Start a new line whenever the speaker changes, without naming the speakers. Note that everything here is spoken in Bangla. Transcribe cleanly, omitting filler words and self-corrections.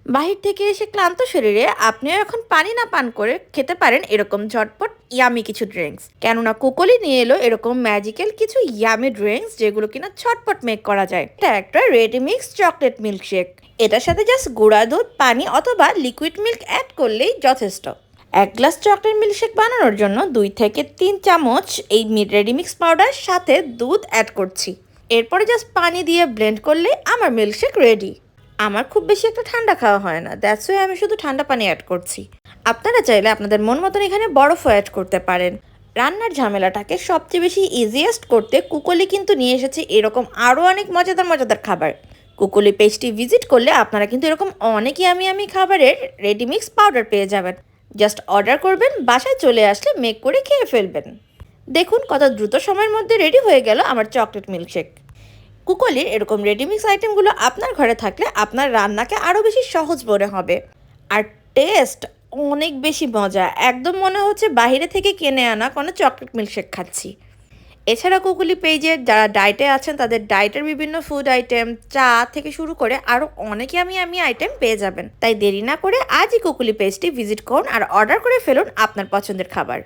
বাহির থেকে এসে ক্লান্ত শরীরে আপনিও এখন পানি না পান করে খেতে পারেন এরকম ঝটপট ইয়ামি কিছু ড্রিঙ্কস। কেননা কুকলি নিয়ে এলো এরকম ম্যাজিক্যাল কিছু ইয়ামি ড্রিঙ্কস যেগুলো কিনা ঝটপট মেক করা যায়। এটা একটা রেডি মিক্স চকলেট মিল্কশেক। এটার সাথে জাস্ট গুঁড়া দুধ, পানি অথবা লিকুইড মিল্ক অ্যাড করলেই যথেষ্ট। এক গ্লাস চকলেট মিল্কশেক বানানোর জন্য 2 থেকে 3 চামচ এই রেডি মিক্স পাউডার সাথে দুধ অ্যাড করছি। এরপরে জাস্ট পানি দিয়ে ব্লেন্ড করলে আমার মিল্কশেক রেডি। আমার খুব বেশি একটা ঠান্ডা খাওয়া হয় না, দ্যাটস ওয়াই আমি শুধু ঠান্ডা পানি অ্যাড করছি। আপনারা চাইলে আপনাদের মন মতন এখানে বরফও অ্যাড করতে পারেন। রান্নার ঝামেলাটাকে সবচেয়ে বেশি ইজিয়েস্ট করতে কুকলি কিন্তু নিয়ে এসেছে এরকম আরও অনেক মজাদার মজাদার খাবার। কুকলি পেজটি ভিজিট করলে আপনারা কিন্তু এরকম অনেক ইয়ামি ইয়ামি খাবারের রেডি মিক্স পাউডার পেয়ে যাবেন। জাস্ট অর্ডার করবেন, বাসায় চলে আসলে মেক করে খেয়ে ফেলবেন। দেখুন কত দ্রুত সময়ের মধ্যে রেডি হয়ে গেল আমার চকলেট মিল্কশেক। কুকলির এরকম রেডিমিক্স আইটেমগুলো আপনার ঘরে থাকলে আপনার রান্নাকে আরও বেশি সহজ মনে হবে। আর টেস্ট অনেক বেশি মজা, একদম মনে হচ্ছে বাইরে থেকে কিনে আনা কোনো চকলেট মিল্কশেক খাচ্ছি। এছাড়া কুকুলি পেজের যারা ডায়েটে আছেন তাদের ডায়েটের বিভিন্ন ফুড আইটেম, চা থেকে শুরু করে আরও অনেকে আমি আইটেম পেয়ে যাবেন। তাই দেরি না করে আজই কুকুলি পেজটি ভিজিট করুন আর অর্ডার করে ফেলুন আপনার পছন্দের খাবার।